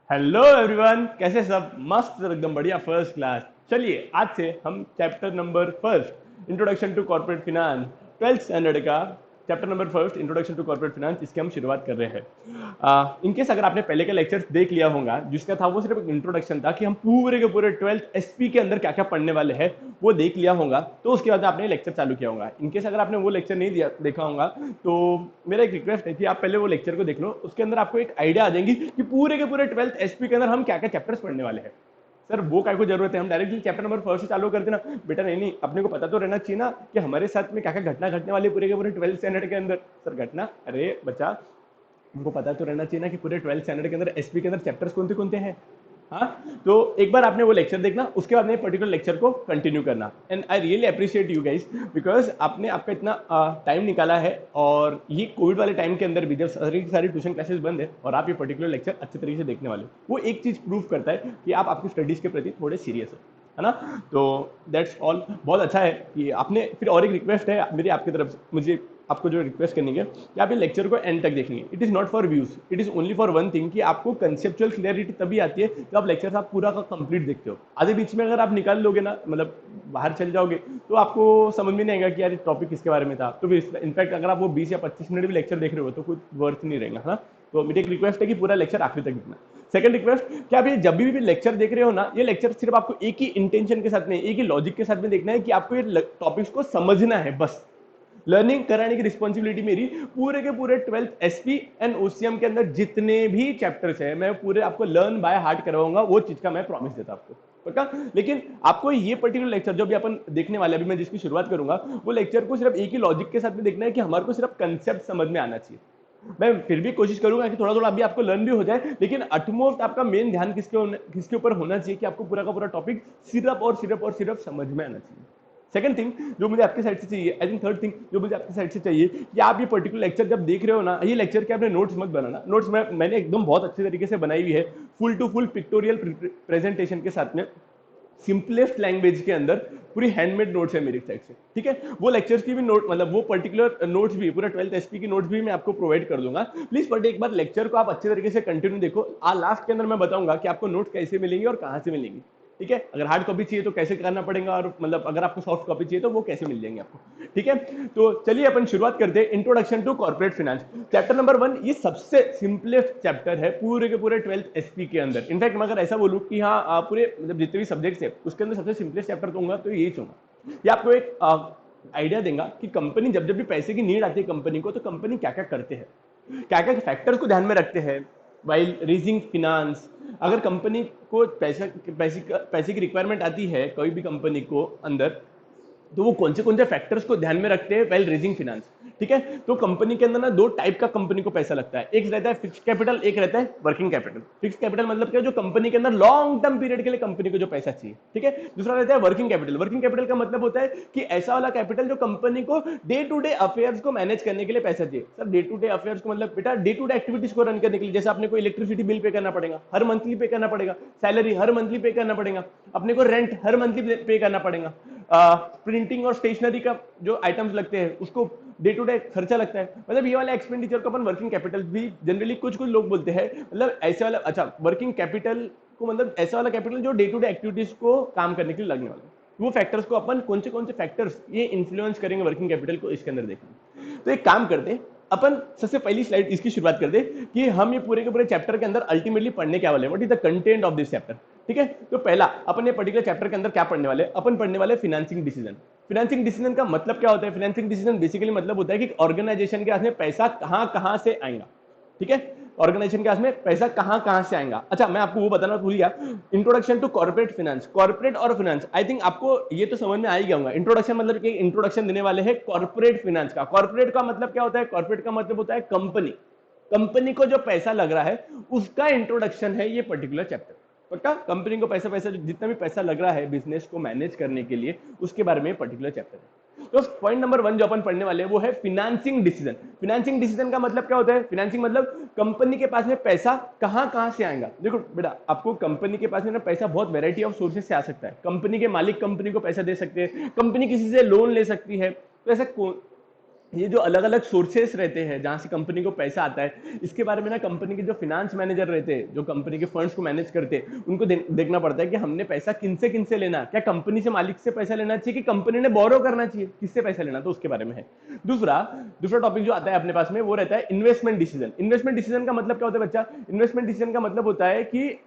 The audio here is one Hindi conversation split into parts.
हेलो एवरीवन, कैसे सब? मस्त, एकदम बढ़िया, फर्स्ट क्लास। चलिए आज से हम chapter number first, introduction to corporate finance, 12th standard का chapter number first, introduction to corporate finance, इसकी हम शुरुआत कर रहे हैं। इनकेस अगर आपने पहले के लेक्चर्स देख लिया होगा, जिसका था वो सिर्फ एक इंट्रोडक्शन था कि हम पूरे के पूरे 12th एसपी के अंदर क्या क्या पढ़ने वाले हैं, वो देख लिया होगा तो उसके बाद आपने लेक्चर चालू किया होगा। इनकेस अगर आपने वो लेक्चर नहीं देखा होगा तो मेरा एक रिक्वेस्ट है कि आप पहले वो लेक्चर को देख लो, उसके अंदर आपको एक आइडिया आ जाएगी कि पूरे के पूरे 12th एसपी के अंदर हम क्या क्या चैप्टर्स पढ़ने वाले हैं। सर वो काय को जरूरत है, हम डायरेक्टली चैप्टर नंबर फर्स्ट से चालू कर देना? बेटा नहीं नहीं, अपने को पता तो रहना चाहिए ना कि हमारे साथ में क्या क्या घटना घटने वाली पूरे के पूरे 12th स्टैंडर्ड के अंदर। सर घटना, अरे बच्चा हमको पता तो रहना चाहिए ना कि पूरे 12th स्टैंडर्ड के अंदर एसपी के अंदर चैप्टर्स कौन कौन से हैं। हाँ, तो एक बार आपने वो लेक्चर देखना, उसके बाद में पर्टिकुलर लेक्चर को कंटिन्यू करना। And I really appreciate you guys, because आपने आपका इतना टाइम निकाला है, और ये कोविड वाले टाइम के अंदर भी जब सारी सारी ट्यूशन क्लासेस बंद है और आप ये पर्टिकुलर लेक्चर अच्छे तरीके से देखने वाले हो, वो एक चीज प्रूव करता है कि आप आपकी स्टडीज के प्रति थोड़े सीरियस है ना। तो दैट्स ऑल, बहुत अच्छा है कि आपने। फिर और एक रिक्वेस्ट है मेरी आपकी तरफ से, मुझे आपको जो रिक्वेस्ट करनी है कि आप ये लेक्चर को एंड तक देखेंगे। It is not for views, it is only for one thing, कि आपको कंसेप्चुअल क्लियरिटी तभी आती है जब आप लेक्चर आप पूरा का कंप्लीट देखते हो। आधे बीच में अगर आप निकाल लोगे ना, मतलब बाहर चल जाओगे, तो आपको समझ में नहीं आएगा कि यार टॉपिक किसके बारे में था। तो फिर इनफैक्ट अगर आप वो 20 या 25 मिनट भी लेक्चर देख रहे हो तो कुछ वर्थ नहीं रहेगा, है ना। तो मेरी एक रिक्वेस्ट है कि पूरा लेक्चर आखिर तक देखना। सेकंड रिक्वेस्ट, कि आप ये जब भी लेक्चर देख रहे हो ना, ये लेक्चर सिर्फ आपको एक ही इंटेंशन के साथ में, एक ही लॉजिक के साथ में देखना है कि आपको ये टॉपिक्स को समझना है बस। लर्निंग कराने की रिस्पॉन्सिबिलिटी मेरी। पूरे के पूरे 12th एसपी एंड ओसीएम के अंदर जितने भी चैप्टर्स है, मैं पूरे आपको लर्न बाय हार्ट करवाऊंगा, वो चीज का मैं प्रॉमिस देता आपको, पक्का। लेकिन आपको ये पर्टिकुलर लेक्चर जो भी अपन देखने वाले, अभी मैं जिसकी शुरुआत करूंगा, वो लेक्चर को सिर्फ एक ही लॉजिक के साथ में देखना है कि हमारे को सिर्फ कंसेप्ट समझ में आना चाहिए। मैं फिर भी कोशिश करूंगा कि थोड़ा थोड़ा अभी आपको लर्न भी हो जाए, लेकिन अटमोस्ट आपका मेन ध्यान किसके ऊपर होना चाहिए कि आपको पूरा का पूरा टॉपिक सिर्फ समझ में आना चाहिए। सेकंड थिंग जो मुझे आपके साइड से चाहिए, आई थिंक थर्ड थिंग जो मुझे आपके साइड से चाहिए, कि आप ये पर्टिकुलर लेक्चर जब देख रहे हो ना, ये लेक्चर के आपने नोट्स मत बनाना। नोट्स मैंने एकदम बहुत अच्छे तरीके से बनाई हुई है, full to full pictorial presentation के साथ में, सिंपलेस्ट लैंग्वेज के अंदर, पूरी हैंडमेड नोट्स है मेरी साइड से, ठीक है। वो लेक्चर्स की भी नोट, मतलब वो पर्टिकुलर नोट्स भी, पूरा 12th एसपी की नोट्स भी मैं आपको प्रोवाइड कर दूंगा। प्लीज बट एक बार लेक्चर को आप अच्छे तरीके से कंटिन्यू देखो। लास्ट के अंदर मैं बताऊंगा कि आपको नोट्स कैसे मिलेंगे और कहां से मिलेंगी, ठीक है। अगर हार्ड कॉपी चाहिए तो कैसे करना पड़ेगा, और मतलब अगर आपको सॉफ्ट कॉपी चाहिए तो वो कैसे मिल जाएंगे आपको, ठीक है। तो चलिए अपन शुरुआत करते हैं। Introduction to corporate finance, chapter number 1। ये सबसे सिंपलेस्ट चैप्टर है पूरे के पूरे 12th एसपी के अंदर। इनफैक्ट मैं अगर ऐसा बोलूं कि हाँ, पूरे मतलब जितने भी सब्जेक्ट्स है उसके अंदर सबसे सिंपलेस्ट चैप्टर दूंगा तो यही चूंगा। ये आपको एक आइडिया देगा कि कंपनी जब जब भी पैसे की नीड आती है कंपनी को, तो कंपनी क्या क्या करते हैं, क्या क्या फैक्टर्स को ध्यान में रखते हैं वाइल रेजिंग फिनांस। अगर कंपनी को पैसे की रिक्वायरमेंट आती है कोई भी कंपनी को अंदर, तो वो कौन से फैक्टर्स को ध्यान में रखते हैं वेल रेजिंग फिनांस, ठीक है। तो कंपनी के अंदर ना दो टाइप का कंपनी को पैसा लगता है, एक रहता है फिक्स कैपिटल, एक रहता है वर्किंग कैपिटल। फिक्स कैपिटल मतलब क्या, जो कंपनी के अंदर लॉन्ग टर्म पीरियड के लिए कंपनी को जो पैसा चाहिए, ठीक है। दूसरा रहता है वर्किंग कैपिटल। वर्किंग कैपिटल का मतलब होता है कि ऐसा वाला कैपिटल जो कंपनी को डे टू डे अफेयर्स को मैनेज करने के लिए पैसा चाहिए। Sir day to day affairs को मतलब बेटा डे टू डे एक्टिविटीज को रन करने के लिए, जैसे आपने को इलेक्ट्रिसिटी बिल पे करना पड़ेगा, हर मंथली पे करना पड़ेगा, सैलरी हर मंथली पे करना पड़ेगा, अपने को रेंट हर मंथली पे करना पड़ेगा, प्रिंटिंग और स्टेशनरी का जो आइटम्स लगते हैं उसको डे टू डे खर्चा लगता है। मतलब ये वाला एक्सपेंडिचर को अपन वर्किंग कैपिटल भी जनरली कुछ कुछ लोग बोलते हैं, मतलब ऐसे वाला, अच्छा वर्किंग कैपिटल को मतलब ऐसा वाला कैपिटल जो डे टू डे एक्टिविटीज को काम करने के लिए लगने वाला है। वो फैक्टर्स को अपन कौन से फैक्टर्स ये इन्फ्लुएंस करेंगे वर्किंग कैपिटल को, इसके अंदर देखेंगे। तो एक काम करते हैं, अपन सबसे पहली स्लाइड इसकी शुरुआत कर दे कि हम ये पूरे के पूरे चैप्टर के अंदर अल्टीमेटली पढ़ने क्या वाले हैं, what is the content of this chapter, ठीक है। तो पहला अपन ये पर्टिकुलर चैप्टर के अंदर क्या पढ़ने वाले, अपन पढ़ने वाले फाइनेंसिंग डिसीजन। फाइनेंसिंग डिसीजन का मतलब क्या होता है? फाइनेंसिंग डिसीजन बेसिकली मतलब होता है कि ऑर्गेनाइजेशन के हाथ में पैसा कहां कहां से आएगा, ठीक है। ऑर्गेनाइजेशन के हाथ में पैसा कहां कहां से आएगा। अच्छा मैं आपको वो बताना भूल गया, introduction to corporate finance. Corporate और फाइनेंस, आई थिंक आपको ये तो समझ में आ ही गया होगा। इंट्रोडक्शन मतलब कि इंट्रोडक्शन देने वाले हैं कॉर्पोरेट फाइनेंस का। कॉर्पोरेट का मतलब क्या होता है? कॉर्पोरेट का मतलब होता है कंपनी, कंपनी को जो पैसा लग रहा है उसका इंट्रोडक्शन है ये पर्टिकुलर चैप्टर, पक्का। कंपनी को पैसा पैसा जितना भी पैसा लग रहा है बिजनेस को मैनेज करने के लिए, उसके बारे में पर्टिकुलर चैप्टर है। तो पॉइंट नंबर 1 जो अपन पढ़ने वाले हैं वो है फिनेंसिंग डिसीजन। फिनेंसिंग डिसीजन का मतलब क्या होता है? फिनेंसिंग मतलब कंपनी के पास में पैसा कहां कहां से आएगा। देखो बेटा, आपको कंपनी के पास में ना पैसा बहुत वैरायटी ऑफ सोर्सेस से आ सकता है। कंपनी के मालिक कंपनी को पैसा दे सकते हैं, कंपनी किसी से लोन ले सकती है। तो ऐसा ये जो अलग अलग सोर्सेस रहते हैं जहां से कंपनी को पैसा आता है, इसके बारे में ना कंपनी के जो फाइनेंस मैनेजर रहते हैं, जो कंपनी के फंड्स को मैनेज करते हैं, उनको देखना पड़ता है कि हमने पैसा किन से लेना, क्या कंपनी से, मालिक से पैसा लेना चाहिए कि कंपनी ने बोरो करना चाहिए, किससे पैसा लेना, तो उसके बारे में है। दूसरा दूसरा टॉपिक जो आता है अपने पास में वो रहता है इन्वेस्टमेंट डिसीजन। इन्वेस्टमेंट डिसीजन का मतलब क्या होता है बच्चा? इन्वेस्टमेंट डिसीजन का मतलब होता है कि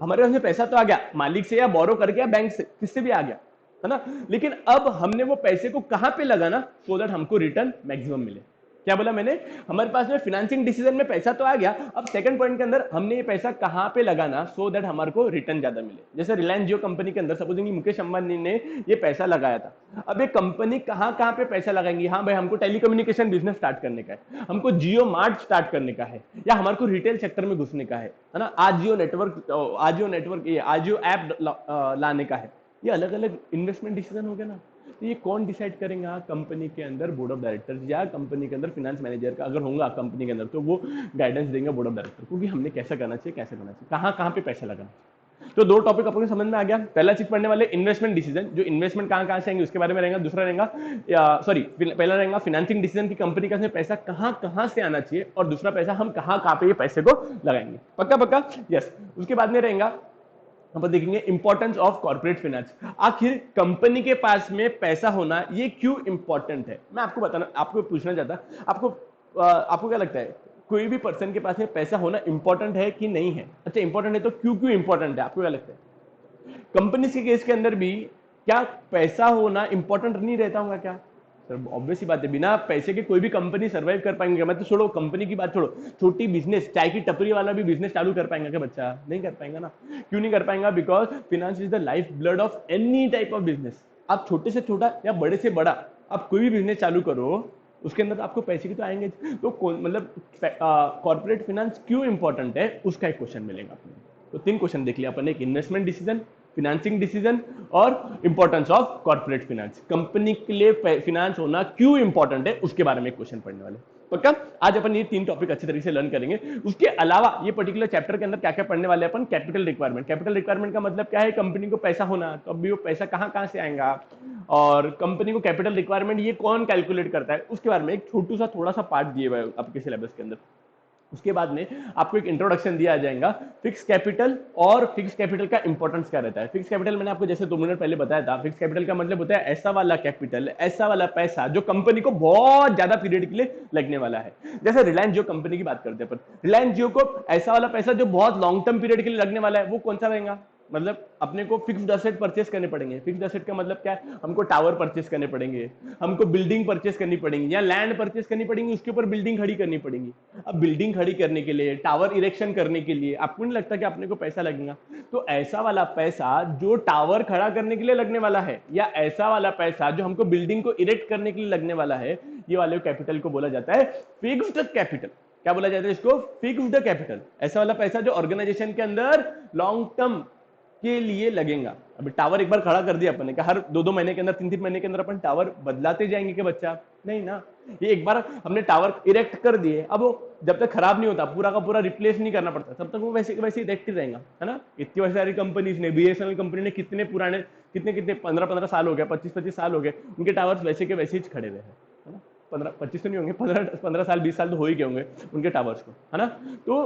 हमारे पास में पैसा तो आ गया, मालिक से या बोरो करके या बैंक से, किससे भी आ गया, है ना, लेकिन अब हमने वो पैसे को कहां पे लगाना सो दैट हमको रिटर्न मैक्सिमम मिले। क्या बोला मैंने? हमारे पास में फाइनेंसिंग डिसीजन में पैसा तो आ गया, अब सेकंड पॉइंट के अंदर हमने ये पैसा कहां पे लगाना सो दैट हमारे को रिटर्न ज्यादा मिले। जैसे रिलायंस जियो कंपनी के अंदर सपोजिंग मुकेश अंबानी ने ये पैसा लगाया था, अब ये कंपनी कहां कहां पे पैसा लगाएंगी? हाँ भाई, हमको टेलीकम्युनिकेशन बिजनेस स्टार्ट करने का है, हमको जियो मार्ट स्टार्ट करने का है, या हमारे को रिटेल सेक्टर में घुसने का है ना, आजियो नेटवर्क ये आजियो ऐप लाने का है। ये अलग अलग इन्वेस्टमेंट डिसीजन हो गया ना। तो ये कौन डिसाइड करेगा? कंपनी के अंदर बोर्ड ऑफ डायरेक्टर्स या कंपनी के अंदर फाइनेंस मैनेजर का अगर होगा कंपनी के अंदर, तो वो गाइडेंस देंगे बोर्ड ऑफ डायरेक्टर को कि हमने कैसा करना चाहिए, कैसे करना चाहिए, कहाँ कहाँ पे पैसा लगाना। तो दो टॉपिक आपको समझ में आ गया। पहला चीज पढ़ने वाले इन्वेस्टमेंट डिसीजन, जो इन्वेस्टमेंट कहाँ कहाँ से आएंगे उसके बारे में रहेगा। दूसरा रहेगा पहला रहेगा फाइनेंसिंग डिसीजन की कंपनी का पैसा कहाँ कहाँ से आना चाहिए, और दूसरा पैसा हम कहाँ कहाँ पे ये पैसे को लगाएंगे। पक्का पक्का, यस। उसके बाद में रहेगा हम देखेंगे इंपॉर्टेंस ऑफ कॉर्पोरेट फाइनेंस। आखिर कंपनी के पास में पैसा होना ये क्यों इंपॉर्टेंट है, मैं आपको बताना, आपको पूछना चाहता, आपको क्या लगता है कोई भी पर्सन के पास में पैसा होना इंपॉर्टेंट है कि नहीं है? अच्छा इंपॉर्टेंट है तो क्यों क्यों इंपॉर्टेंट है, आपको क्या लगता है? कंपनी के केस के अंदर भी क्या पैसा होना इंपॉर्टेंट नहीं रहता होगा क्या? सर ऑब्वियस ही बात है, बिना पैसे के कोई भी कंपनी सर्वाइव कर पाएंगे? मैं तो छोड़ो कंपनी की बात, छोड़ो छोटी बिजनेस, चाय की टपरी वाला भी बिजनेस चालू कर पाएंगे क्या बच्चा? नहीं कर पाएंगा ना। क्यों नहीं कर पाएंगा? Because finance is the lifeblood of any type of business. आप छोटे से छोटा या बड़े से बड़ा आप कोई भी बिजनेस चालू करो, उसके अंदर आपको पैसे की तो आएंगे। तो मतलब कॉर्पोरेट फाइनेंस क्यों इंपॉर्टेंट है उसका एक क्वेश्चन मिलेगा आपको। तो तीन क्वेश्चन देख लिया अपन, एक इन्वेस्टमेंट डिसीजन, फिनेंसिंग डिसीजन और importance of corporate finance. Company के लिए फाइनेंस होना क्यों इंपॉर्टेंट है उसके बारे में क्वेश्चन पढ़ने वाले। पक्का आज अपन ये तीन टॉपिक अच्छी तरीके से लर्न करेंगे। उसके अलावा ये पर्टिकुलर चैप्टर के अंदर क्या क्या पढ़ने वाले अपन? Capital requirement. कैपिटल रिक्वायरमेंट का मतलब क्या है? कंपनी को पैसा होना, तो अभी वो पैसा कहां कहां से आएगा, और कंपनी को कैपिटल रिक्वायरमेंट ये कौन कैलकुलेट करता है, उसके बारे में एक छोटू सा थोड़ा सा पार्ट दिए हुए हैं आपके सिलेबस के अंदर। उसके बाद में आपको एक इंट्रोडक्शन दिया जाएगा फिक्स कैपिटल, और फिक्स कैपिटल का इंपॉर्टेंस क्या रहता है। फिक्स कैपिटल मैंने आपको जैसे 2 मिनट पहले बताया था, फिक्स कैपिटल का मतलब होता है ऐसा वाला कैपिटल, ऐसा वाला पैसा जो कंपनी को बहुत ज्यादा पीरियड के लिए लगने वाला है। जैसे रिलायंस जियो कंपनी की बात करते हैं अपन, रिलायंस जियो को ऐसा वाला पैसा जो बहुत लॉन्ग टर्म पीरियड के लिए लगने वाला है, वो कौन सा रहेगा? मतलब अपने को फिक्स्ड असेट परचेस करने पड़ेंगे। फिक्स्ड असेट का मतलब क्या है? हमको टावर परचेस करने पड़ेंगे, हमको बिल्डिंग परचेस करनी पड़ेंगी, या लैंड परचेस करनी पड़ेगी, उसके ऊपर बिल्डिंग खड़ी करनी पड़ेगी। अब बिल्डिंग खड़ी करने के लिए, टावर इरेक्शन करने के लिए आपको नहीं लगता कि अपने को पैसा लगेगा? तो ऐसा वाला पैसा जो टावर खड़ा करने के लिए लगने वाला है, या ऐसा वाला पैसा जो हमको बिल्डिंग को इरेक्ट करने के लिए लगने वाला है, ये वाले कैपिटल को बोला जाता है फिक्स्ड कैपिटल। क्या बोला जाता है इसको? Fixed capital. ऐसा वाला पैसा जो ऑर्गेनाइजेशन के अंदर लॉन्ग टर्म के लिए लगेगा। अभी टावर एक बार खड़ा कर दिया अपन ने, हर 2-2 महीने के अंदर, 3-3 महीने के अंदर अपन टावर बदलाते जाएंगे कि बच्चा? नहीं ना। ये एक बार हमने टावर इरेक्ट कर दिए, अब वो जब तक खराब नहीं होता, पूरा का पूरा रिप्लेस नहीं करना पड़ता, तब तक वो वैसे वैसे इरेक्ट ही रहेगा, है ना। इतनी सारी कंपनीज ने, बीएसएनएल कंपनी ने कितने पुराने, कितने कितने 15-15 साल हो गए, 25-25 साल हो गए, उनके टावर्स वैसे के वैसे ही खड़े हुए हैं, है ना। 15-25 तो नहीं होंगे, 15 साल 20 साल तो हो ही गए होंगे उनके टावर्स को, है ना। तो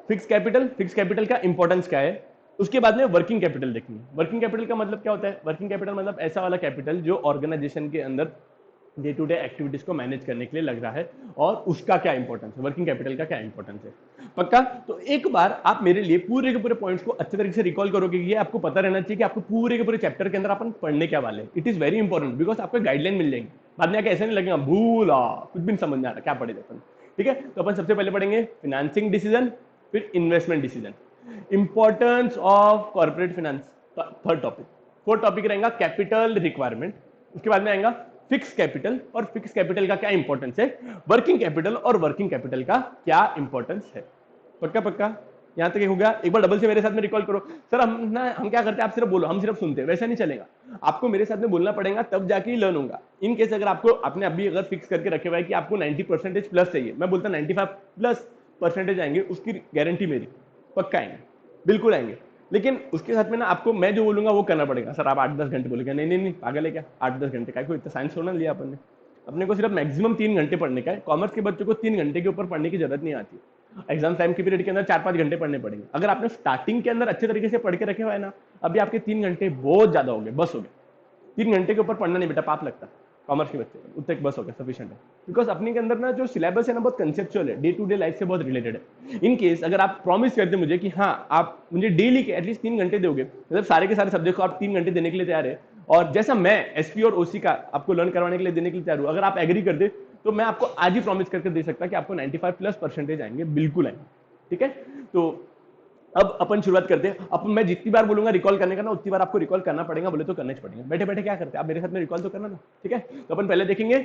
फिक्स कैपिटल का इंपॉर्टेंस क्या है? उसके बाद में वर्किंग कैपिटल देखेंगे। वर्किंग कैपिटल का मतलब क्या होता है? वर्किंग कैपिटल मतलब ऐसा वाला कैपिटल जो ऑर्गेनाइजेशन के अंदर डे टू डे एक्टिविटीज को मैनेज करने के लिए लग रहा है, और उसका क्या इंपॉर्टेंस है, वर्किंग कैपिटल का क्या इंपॉर्टेंस है। पक्का? तो एक बार आप मेरे लिए पूरे के पूरे पॉइंट्स को अच्छे तरीके से रिकॉल करोगे, ये आपको पता रहना चाहिए कि आपको पूरे के पूरे चैप्टर के अंदर अपन पढ़ने क्या वाले। It is very important, because आपको गाइडलाइन मिल जाएंगे, बाद में आके ऐसे नहीं लगेगा भूला कुछ भी नहीं समझ में आ रहा क्या पढ़े अपन। ठीक है, तो अपन सबसे पहले पढ़ेंगे फाइनेंसिंग डिसीजन, फिर investment decision, importance of corporate finance, third topic. Fourth topic रहेगा कैपिटल रिक्वायरमेंट। उसके बाद में आएगा फिक्स कैपिटल, और फिक्स कैपिटल का क्या इंपॉर्टेंस है, वर्किंग कैपिटल और वर्किंग कैपिटल का क्या इंपॉर्टेंस है। पक्का पक्का, यहां तक हो गया। एक बार डबल से मेरे साथ में रिकॉल करो। सर हम क्या करते हैं, आप सिर्फ बोलो, हम सिर्फ सुनते हैं, वैसा नहीं चलेगा। आपको मेरे साथ में बोलना पड़ेगा, तब जाके ही लर्न होगा। इन केस अगर आपको, आपने अभी अगर फिक्स करके रखे हुआ है कि आपको 90% प्लस चाहिए, मैं बोलता 95+ % आएंगे, उसकी गारंटी मेरी, पक्का आएंगे, बिल्कुल आएंगे। लेकिन उसके साथ में ना आपको मैं जो बोलूंगा वो करना पड़ेगा। सर आप 8-10 घंटे बोलेंगे, नहीं नहीं नहीं पागल है क्या, 8-10 घंटे का, कोई इतना साइंस थोड़ा लिया अपन ने। अपने को सिर्फ मैक्सिमम 3 घंटे पढ़ने का है। कॉमर्स के बच्चों को 3 घंटे के ऊपर पढ़ने की जरूरत नहीं आती। एग्जाम टाइम के पीरियड के अंदर 4-5 घंटे पढ़ने पड़ेंगे। अगर आपने स्टार्टिंग के अंदर अच्छे तरीके से पढ़ के रखे हुए है ना, अभी आपके 3 घंटे बहुत ज्यादा हो गए, बस हो गए। 3 घंटे के ऊपर पढ़ना नहीं बेटा, पाप लगता कॉमर्स के बच्चे, उतने बस हो गया, सफिशिएंट है। बिकॉज अपने के अंदर ना जो सिलेबस है ना बहुत कंसेप्चुअल है, डे टू डे लाइफ से बहुत रिलेटेड है। इन केस अगर आप प्रॉमिस करते मुझे कि हाँ आप मुझे डेली के एटलीस्ट 3 घंटे दोगे, मतलब सारे के सारे सब्जेक्ट को आप 3 घंटे देने के लिए तैयार है, और जैसा मैं एसपी और ओसी का आपको लर्न करवाने के लिए देने के लिए तैयार हूँ, अगर आप एग्री कर दे तो मैं आपको आज ही प्रॉमिस करके दे सकता कि आपको 95+ % आएंगे, बिल्कुल आएंगे। ठीक है, तो अब अपन शुरुआत करते हैं। अब मैं जितनी बार बोलूंगा रिकॉल करने का ना, उतनी बार आपको रिकॉल करना पड़ेगा, बोले तो करना ही पड़ेगा। बैठे बैठे क्या करते हैं आप, मेरे साथ में रिकॉल तो करना ना। ठीक है, तो अपन पहले देखेंगे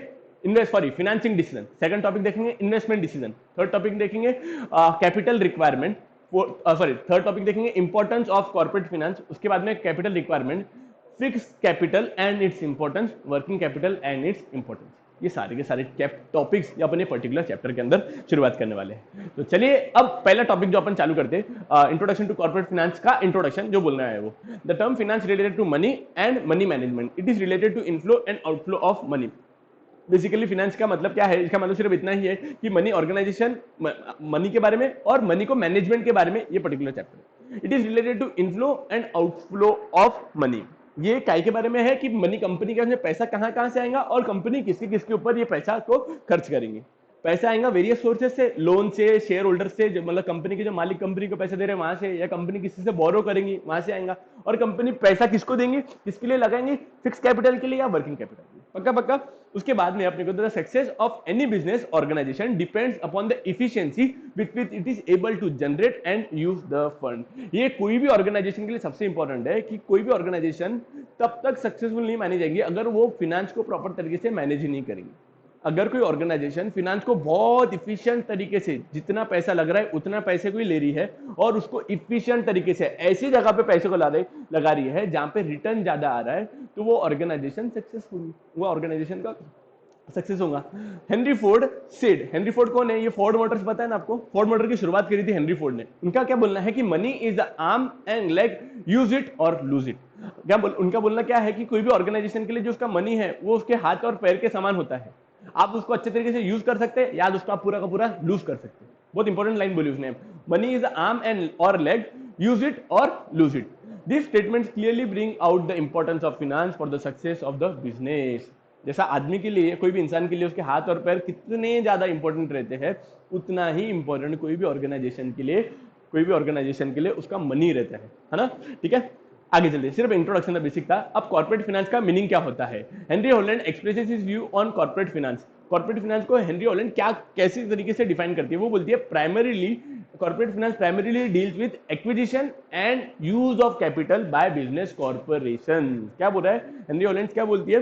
फाइनेंसिंग डिसीजन, सेकंड टॉपिक देखेंगे इन्वेस्टमेंट डिसीजन, थर्ड टॉपिक देखेंगे कैपिटल रिक्वायरमेंट, थर्ड टॉपिक देखेंगे इंपॉर्टेंस ऑफ कॉर्पोरेट फाइनेंस, उसके बाद में capital requirement, fix capital and its importance, working capital and its importance. ये सारे के सारे टॉपिक्स अपने पर्टिकुलर चैप्टर के अंदर शुरुआत करने वाले हैं। तो चलिए अब पहला टॉपिक जो अपन चालू करते हैं, इंट्रोडक्शन टू कॉर्पोरेट फाइनेंस का इंट्रोडक्शन जो बोलना है वो, the term finance related to money and money management, it is related to inflow and outflow of money. Basically finance का मतलब क्या है, इसका मतलब सिर्फ इतना ही है कि मनी ऑर्गेनाइजेशन, मनी के बारे में और मनी को मैनेजमेंट के बारे में ये particular chapter. It is related to inflow and outflow of money. ये काय के बारे में है कि मनी कंपनी का पैसा कहां कहां से आएगा और कंपनी किसके किसके ऊपर ये पैसा को खर्च करेंगे। पैसा आएगा वेरियस सोर्सेस से, लोन से, शेयर होल्डर से, मतलब कंपनी के जो मालिक कंपनी को पैसे दे रहे हैं वहां से, या कंपनी किसी से बोरो करेंगी वहां से आएगा। और कंपनी पैसा किसको देंगे, किसके लिए लगाएंगे, फिक्स कैपिटल के लिए या वर्किंग कैपिटल के लिए, पक्का पक्का। उसके बाद में अपने को the success of any business organisation depends upon the efficiency with which it is able to generate and use the fund. ये कोई भी ऑर्गेनाइजेशन के लिए सबसे इंपॉर्टेंट है कि कोई भी ऑर्गेनाइजेशन तब तक सक्सेसफुल नहीं मानी जाएगी अगर वो फिनेंस को प्रॉपर तरीके से मैनेज ही नहीं करेंगे। अगर कोई ऑर्गेनाइजेशन फिनेंस को बहुत इफिशिएंट तरीके से, जितना पैसा लग रहा है उतना पैसे को ही ले रही है और उसको इफिशिएंट तरीके से ऐसी जगह पे पैसे को लगा रही है जहां पे रिटर्न ज्यादा आ रहा है, तो वो ऑर्गेनाइजेशन सक्सेसफुल, वो ऑर्गेनाइजेशन का सक्सेस होगा। Henry Ford said, Henry Ford कौन है, ये फोर्ड मोटर्स पता है ना आपको, फोर्ड मोटर की शुरुआत करी थी हेनरी फोर्ड ने। उनका क्या बोलना है कि money is the arm and leg, use it और लूज इट। उनका बोलना क्या है कि कोई भी ऑर्गेनाइजेशन के लिए जो उसका मनी है वो उसके हाथ और पैर के समान होता है। आप उसको अच्छे तरीके से यूज कर सकते हैं या उसको आप पूरा का पूरा लूज कर सकते हैं। बहुत इंपॉर्टेंट लाइन बोली उसने, money is the arm and और लेग, यूज इट और lose it. This statement clearly bring out the importance of finance for the success of the business. जैसा आदमी के लिए, कोई भी इंसान के लिए उसके हाथ और पैर कितने ज्यादा इंपॉर्टेंट रहते हैं, उतना ही इंपॉर्टेंट कोई भी ऑर्गेनाइजेशन के लिए उसका मनी रहता है ना। ठीक है, आगे चलते, सिर्फ इंट्रोडक्शन का बेसिक था। अब कॉर्पोरेट फाइनेंस का मीनिंग क्या होता है। Henry Holland expresses his view on corporate finance. Corporate finance को हेनरी हॉलैंड क्या कैसे तरीके से डिफाइन करती है, वो बोलती है primarily corporate finance primarily deals with acquisition and use of capital by business corporation. क्या बोल रहा है हेनरी हॉलैंड, क्या बोलती है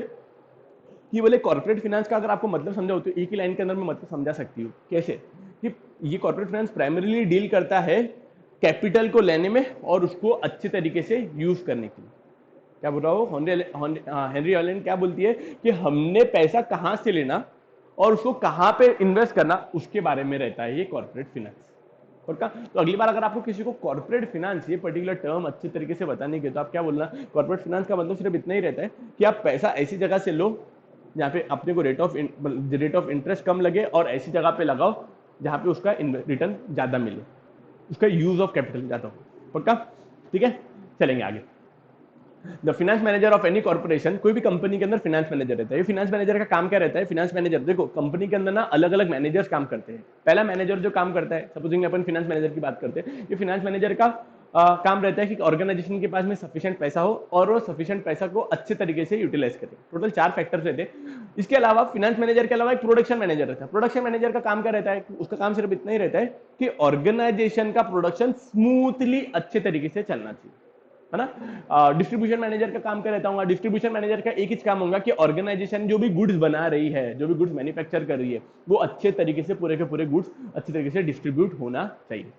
कि बोले कॉर्पोरेट फाइनेंस का अगर आपको मतलब समझाओ तो एक ही लाइन के अंदर मैं मतलब समझा सकती हूँ। कैसे कि ये कॉर्पोरेट फाइनेंस प्राइमरीली डील करता है कैपिटल को लेने में और उसको अच्छे तरीके से यूज करने के लिए। क्या बोल रहा हूँ, हेनरी हॉलैंड क्या बोलती है कि हमने पैसा कहां से लेना और उसको कहां पे इन्वेस्ट करना, उसके बारे में रहता है ये कॉर्पोरेट फाइनेंस। तो अगली बार अगर आपको किसी को कॉर्पोरेट फाइनेंस ये पर्टिकुलर टर्म अच्छे तरीके से बताने के, तो आप क्या बोलना, कॉर्पोरेट फाइनेंस का मतलब सिर्फ इतना ही रहता है कि आप पैसा ऐसी जगह से लो जहाँ पे अपने को रेट ऑफ इंटरेस्ट कम लगे और ऐसी जगह पे लगाओ जहाँ पे उसका रिटर्न ज्यादा मिले, उसका यूज ऑफ कैपिटल ज्यादा हो। पक्का, ठीक है, चलेंगे आगे। The finance manager of any corporation, कोई भी कंपनी के अंदर फाइनेंस मैनेजर रहता है। फाइनेंस मैनेजर का काम क्या रहता है, फाइनेंस मैनेजर, देखो कंपनी के अंदर ना अलग अलग मैनेजर्स काम करते हैं। पहला मैनेजर जो काम करता है, सपोजिंग अपन फाइनेंस मैनेजर की बात करते हैं, ये फाइनेंस मैनेजर का काम रहता है कि ऑर्गेनाइजेशन के पास में सफिशिएंट पैसा हो और वो सफिशिएंट पैसा को अच्छे तरीके से यूटिलाइज करे। टोटल 4 फैक्टर्स रहते हैं। इसके अलावा फाइनेंस मैनेजर के अलावा एक प्रोडक्शन मैनेजर रहता है। प्रोडक्शन मैनेजर का काम क्या रहता है, उसका काम सिर्फ इतना ही रहता है कि ऑर्गेनाइजेशन का प्रोडक्शन स्मूथली अच्छे तरीके से चलना चाहिए, है ना। डिस्ट्रीब्यूशन मैनेजर का काम क्या रहता होगा, डिस्ट्रीब्यूशन मैनेजर का एक ही काम होगा कि ऑर्गेनाइजेशन जो भी गुड्स बना रही है, जो भी गुड्स मैन्युफैक्चर कर रही है, वो अच्छे तरीके से पूरे के पूरे गुड्स अच्छे तरीके से डिस्ट्रीब्यूट होना चाहिए।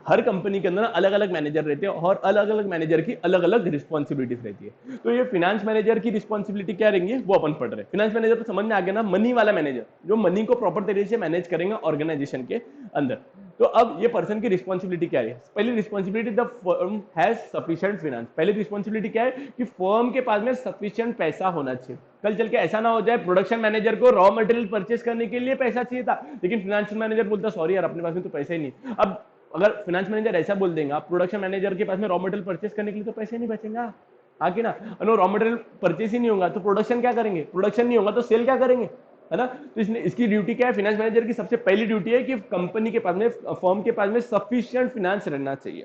हर कंपनी के अंदर अलग अलग मैनेजर रहते हैं और अलग अलग मैनेजर की अलग अलग रिस्पॉन्सिबिलिटीज रहती है। तो ये फाइनेंस मैनेजर की रिस्पॉन्सिबिलिटी क्या रहेंगी वो अपन पढ़ रहे हैं। फाइनेंस मैनेजर तो समझ में आ गया ना, मनी वाला मैनेजर जो मनी को प्रॉपर तरीके से मैनेज करेंगे ऑर्गेनाइजेशन के अंदर। तो अब ये पर्सन की रिस्पॉन्सिबिलिटी क्या है? पहली responsibility, the firm has sufficient finance. पहली रिस्पॉन्सिबिलिटी क्या है कि फर्म के पास में सफिशिएंट पैसा होना चाहिए। कल चल के ऐसा ना हो जाए प्रोडक्शन मैनेजर को रॉ मटेरियल परचेस करने के लिए पैसा चाहिए था, लेकिन फाइनेंशियल मैनेजर बोलता सॉरी यार अपने पास में तो पैसा ही नहीं। अब अगर फाइनेंस मैनेजर ऐसा बोल देगा प्रोडक्शन मैनेजर के पास में रॉ मटेरियल परचेस करने के लिए तो पैसे नहीं बचेगा, आगे ना। और रॉ मटेरियल परचेस ही नहीं होगा तो प्रोडक्शन क्या करेंगे, प्रोडक्शन नहीं होगा तो सेल क्या करेंगे, है ना। तो इसने इसकी ड्यूटी क्या है, फाइनेंस मैनेजर की सबसे पहली ड्यूटी है कि कंपनी के पास में, फर्म के पास में सफिशिएंट फाइनेंस रहना चाहिए।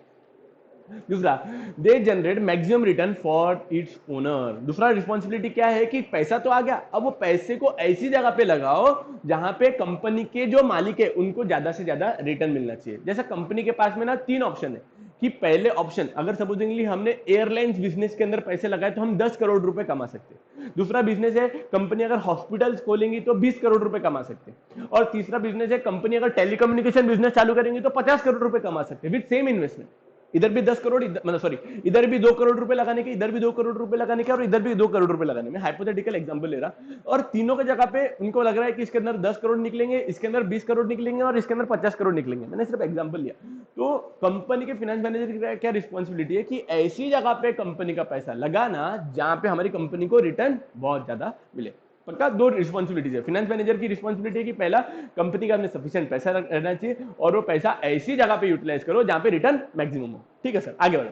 दूसरा, they generate maximum return for its owner. दूसरा रिस्पॉन्सिबिलिटी क्या है कि पैसा तो आ गया, अब वो पैसे को ऐसी जगह पे लगाओ जहां पे कंपनी के जो मालिक है उनको ज्यादा से ज्यादा रिटर्न मिलना चाहिए। जैसा कंपनी के पास में ना 3 ऑप्शन है कि पहले ऑप्शन, अगर सपोजिंगली हमने एयरलाइंस बिजनेस के अंदर पैसे लगाए तो हम 10 करोड़ रुपए कमा सकते हैं। दूसरा बिजनेस है कंपनी अगर हॉस्पिटल्स खोलेंगी तो 20 करोड़ रुपए कमा सकते हैं। और तीसरा बिजनेस है कंपनी अगर टेलीकम्युनिकेशन बिजनेस चालू करेंगे तो 50 करोड़ रुपए कमा सकते हैं विद सेम इन्वेस्टमेंट। इधर भी 10 करोड़, मतलब सॉरी, इधर भी 2 करोड़ रुपए लगाने के, इधर भी 2 करोड़ रुपए लगाने के, और इधर भी 2 करोड़ रुपए लगाने में, हाइपोथेटिकल एग्जांपल ले रहा। और तीनों के जगह पे उनको लग रहा है कि इसके अंदर 10 करोड़ निकलेंगे, इसके अंदर 20 करोड़ निकलेंगे और इसके अंदर 50 करोड़ निकलेंगे। मैंने सिर्फ एग्जांपल लिया। तो कंपनी के फाइनेंस मैनेजर की क्या रिस्पॉन्सिबिलिटी है कि ऐसी जगह पे कंपनी का पैसा लगाना जहां पे हमारी कंपनी को रिटर्न बहुत ज्यादा मिले। पक्का, 2 रिस्पॉन्सिबिलिटीज है। फाइनेंस मैनेजर की रिस्पॉन्सिबिलिटी है कि पहला, कंपनी का अपने सफिशिएंट पैसा रहना चाहिए और वो पैसा ऐसी जगह पे यूटिलाइज करो जहां पे रिटर्न मैक्सिमम हो। ठीक है सर, आगे बढ़ो।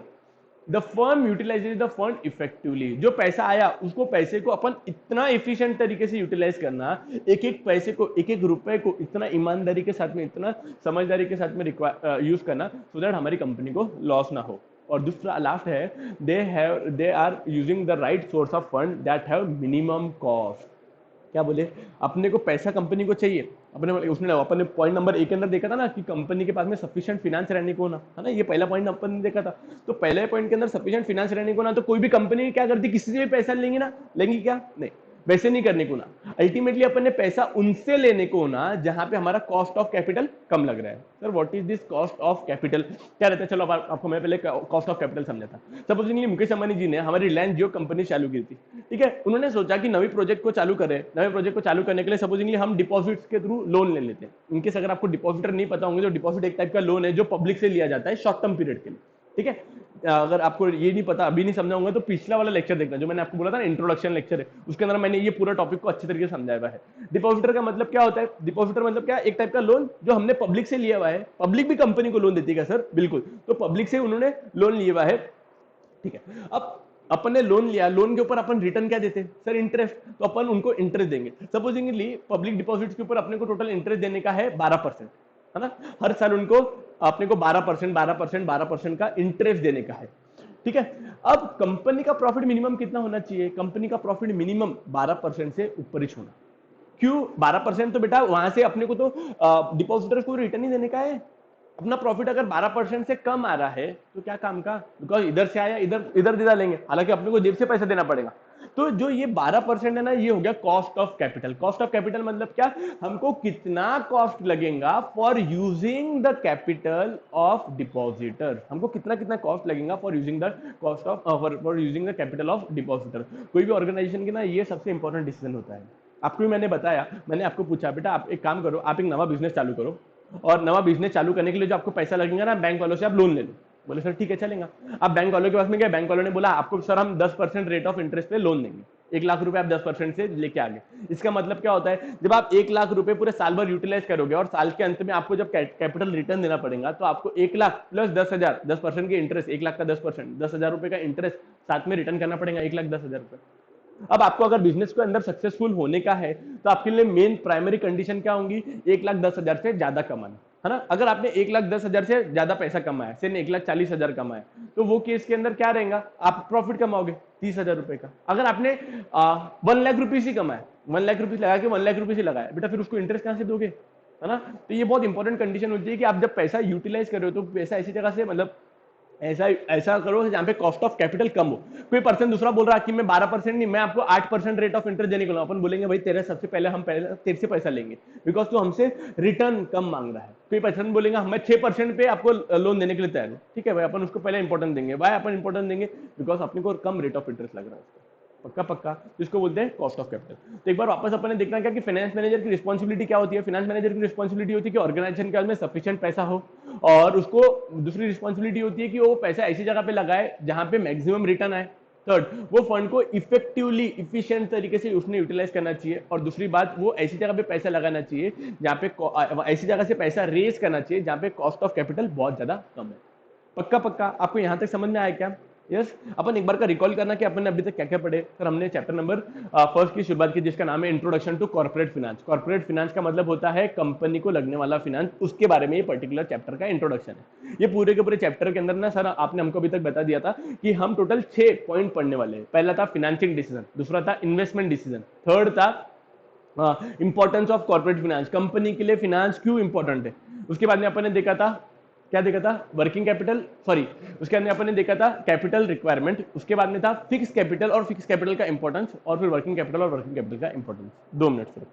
The firm utilises the fund effectively. जो पैसा आया उसको, पैसे को अपन इतना एफिशिएंट तरीके से यूटिलाइज करना, एक एक पैसे को, एक एक रुपए को इतना ईमानदारी के साथ में, इतना समझदारी के साथ में यूज करना सो दैट हमारी कंपनी को लॉस ना हो। और दूसरा लास्ट है, they are using the right source of fund that have minimum cost. क्या बोले, अपने को पैसा कंपनी को चाहिए, अपने उसने अपने पॉइंट नंबर 1 के अंदर देखा था ना कि कंपनी के पास में सफिशिएंट फाइनेंस रहने को ना, है ना, ये पहला पॉइंट अपन ने देखा था। तो पहले पॉइंट के अंदर सफिशिएंट फाइनेंस रहने को ना, तो कोई भी कंपनी क्या करती, किसी से भी पैसा लेंगी ना, लेंगी क्या, नहीं, वैसे नहीं करने को ना। अल्टीमेटली अपन ने पैसा उनसे लेने को ना जहां पे हमारा कॉस्ट ऑफ कैपिटल कम लग रहा है। Sir what is this cost of capital, क्या रहता है, चलो आपको मैं पहले कॉस्ट ऑफ कैपिटल समझाता। सपोजिंगली मुकेश अंबानी जी ने हमारी रिलायंस जियो कंपनी चालू की थी, ठीक है। उन्होंने सोचा कि नवी प्रोजेक्ट को चालू करें, नए प्रोजेक्ट को चालू करने के लिए सपोजिंगली हम डिपॉजिट्स के थ्रू लोन ले लेते हैं। इनकेस अगर आपको डिपॉजिटर नहीं पता होंगे, जो डिपॉजिट एक टाइप का लोन है जो पब्लिक से लिया जाता है शॉर्ट टर्म पीरियड के लिए, ठीक है। अगर आपको ये नहीं पता, अभी नहीं समझा होगा तो पिछला वाला लेक्चर देखना, जो मैंने आपको बोला था ना इंट्रोडक्शन लेक्चर है, उसके अंदर मैंने ये पूरा टॉपिक को अच्छे तरीके से समझाया हुआ है। डिपॉजिटर का मतलब क्या होता है, डिपॉजिटर मतलब क्या, एक टाइप का लोन जो हमने पब्लिक से लिया हुआ है। पब्लिक भी कंपनी को लोन देती है सर, बिल्कुल, तो पब्लिक से उन्होंने लोन लिया हुआ है, ठीक है। अब अपन ने लोन लिया, लोन के ऊपर अपन रिटर्न क्या देते हैं सर, इंटरेस्ट, तो अपन उनको इंटरेस्ट देंगे। सपोजिंगली पब्लिक डिपॉजिट्स के ऊपर अपने को टोटल इंटरेस्ट देने का है 12%, है ना। हर साल उनको, अपने को 12%, 12%, 12% का इंटरेस्ट देने का है, ठीक है। अब कंपनी का प्रॉफिट मिनिमम कितना होना चाहिए, कंपनी का प्रॉफिट मिनिमम 12% से ऊपर ही होना। क्यों 12%, तो बेटा वहां से अपने को तो डिपॉजिटर को रिटर्न ही देने का है। अपना प्रॉफिट अगर 12% से कम आ रहा है तो क्या काम का, बिकॉज इधर से आया, इधर इधर दे डालेंगे, हालांकि अपने को जेब से पैसा देना पड़ेगा। तो जो ये 12% है ना, ये हो गया cost of capital. Cost of capital मतलब क्या, हमको कितना कॉस्ट लगेगा for using the capital of depositor, हमको कितना कितना कॉस्ट लगेगा for using the cost of for using the capital of depositor. कोई भी ऑर्गेनाइजेशन के ना ये सबसे इंपॉर्टेंट डिसीजन होता है। आपको भी मैंने बताया, मैंने आपको पूछा बेटा आप एक काम करो, आप एक नवा बिजनेस चालू करो, और नवा बिजनेस चालू करने के लिए जो आपको पैसा लगेगा ना, बैंक वालों से आप लोन ले लो। बोले सर ठीक है चलेगा। आप बैंक वालों के पास में गए, बैंक वालों ने बोला आपको सर हम 10% रेट ऑफ इंटरेस्ट पे लोन देंगे, 1 लाख रुपए आप 10% से लेके आ गए। इसका मतलब क्या होता है, जब आप 1 लाख रुपए पूरे साल भर यूटिलाइज करोगे और साल के अंत में आपको जब कैपिटल रिटर्न देना पड़ेगा, तो आपको 1 लाख प्लस 10,000, 10% के इंटरेस्ट, 1 लाख का 10%, 10,000 रुपए का इंटरेस्ट साथ में रिटर्न करना पड़ेगा, 1,10,000 रुपए। अब आपको अगर बिजनेस के अंदर सक्सेसफुल होने का है तो आपके लिए मेन प्राइमरी कंडीशन क्या होंगी, 1,10,000 से ज्यादा कमाना, है ना। अगर आपने 1,10,000 से ज्यादा पैसा कमाया, से 1,40,000 कमाया, तो वो केस के अंदर क्या रहेगा, आप प्रॉफिट कमाओगे 30,000 रुपए का। अगर आपने 1 लाख रुपीज ही कमाया, 1 लाख रुपीज लगा के 1 लाख रुपीज ही लगाया, बेटा फिर उसको इंटरेस्ट कहां से दोगे, है ना। तो ये बहुत इंपॉर्टेंट कंडीशन होती है कि आप जब पैसा यूटिलाइज कर रहे हो तो पैसा ऐसी जगह से, मतलब ऐसा ऐसा करो जहां पे कॉस्ट ऑफ कैपिटल कम हो। कोई पर्सन दूसरा बोल रहा है कि मैं 12% नहीं, मैं आपको 8% रेट ऑफ इंटरेस्ट देने को, अपन बोलेंगे भाई तेरे सबसे पहले हम तेरे से पैसा लेंगे, बिकॉज तू हमसे रिटर्न कम मांग रहा है। कोई पर्सन बोलेगा मैं 6% पे आपको लोन देने के लिए तैयार हूं, ठीक है भाई, अपन उसको पहले इंपॉर्टेंस देंगे। भाई अपन इंपॉर्टेंस देंगे बिकॉज अपने को कम रेट ऑफ इंटरेस्ट लग रहा है उसको, पक्का पक्का, जिसको बोलते हैं कॉस्ट ऑफ कैपिटल। तो एक बार वापस अपन ने देखना क्या कि फाइनेंस मैनेजर की रिस्पॉन्सिबिलिटी क्या होती है। फाइनेंस मैनेजर की रिस्पॉन्सिबिलिटी होती है कि ऑर्गेनाइजेशन के पास में सफिशिएंट पैसा हो, और उसको दूसरी रिस्पॉन्सिबिलिटी होती है कि वो पैसा ऐसी जगह पे लगाए जहां पे मैक्सिमम रिटर्न आए। थर्ड, वो फंड को इफेक्टिवली इफिशिएंट तरीके से उसने यूटिलाइज करना चाहिए, और दूसरी बात वो ऐसी जगह पे पैसा लगाना चाहिए जहां पे ऐसी जगह से पैसा रेज करना चाहिए जहां पे कॉस्ट ऑफ कैपिटल बहुत ज्यादा कम है। पक्का पक्का, आपको यहां तक समझ में आया क्या? यस। अपन एक बार का रिकॉल करना कि अपन ने अभी तक क्या क्या पढ़े। सर हमने चैप्टर नंबर फर्स्ट की शुरुआत की, जिसका नाम है introduction to corporate finance. Corporate finance का मतलब होता है कंपनी को लगने वाला फिनेंस, उसके बारे में ये पर्टिकुलर चैप्टर का इंट्रोडक्शन है। ये पूरे के पूरे चैप्टर के अंदर ना सर आपने हमको अभी तक बता दिया था कि हम टोटल 6 पॉइंट पढ़ने वाले हैं। पहला था फिनेंसिंग डिसीजन, दूसरा था इन्वेस्टमेंट डिसीजन, थर्ड था importance of corporate finance, company के लिए फिनेंस क्यों इंपॉर्टेंट है। उसके बाद में अपन ने देखा था, क्या देखा था, वर्किंग कैपिटल, सॉरी उसके अंदर अपन ने देखा था कैपिटल रिक्वायरमेंट। उसके बाद में था फिक्स कैपिटल और फिक्स कैपिटल का इंपॉर्टेंस, और फिर वर्किंग कैपिटल और वर्किंग कैपिटल का इंपॉर्टेंस। 2 मिनट सिर्फ।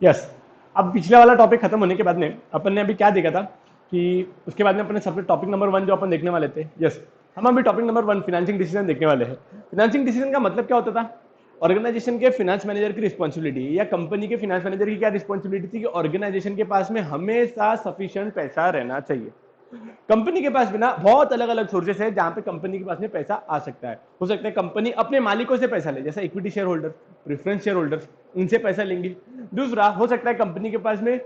यस। अब पिछला वाला टॉपिक खत्म होने के बाद में अपन ने अभी क्या देखा था कि उसके बाद में अपने सबसे टॉपिक नंबर 1 जो अपन देखने वाले थे। यस, हम अभी टॉपिक नंबर 1 फाइनेंसिंग डिसीजन देखने वाले हैं। फाइनेंसिंग डिसीजन का मतलब क्या होता था? ऑर्गेनाइजेशन के फाइनेंस मैनेजर की रिस्पॉन्सिबिलिटी, या कंपनी के फाइनेंस मैनेजर की क्या रिस्पॉन्सिबिलिटी थी कि ऑर्गेनाइजेशन के पास में हमेशा सफिशिएंट पैसा रहना चाहिए। कंपनी के पास भी ना बहुत अलग अलग सोर्सेस है जहां पे कंपनी के पास में पैसा आ सकता है। हो सकता है कंपनी अपने मालिकों से पैसा ले, जैसे equity share holder, preference share holder, उनसे पैसा लेंगी। दूसरा हो सकता है कंपनी के पास में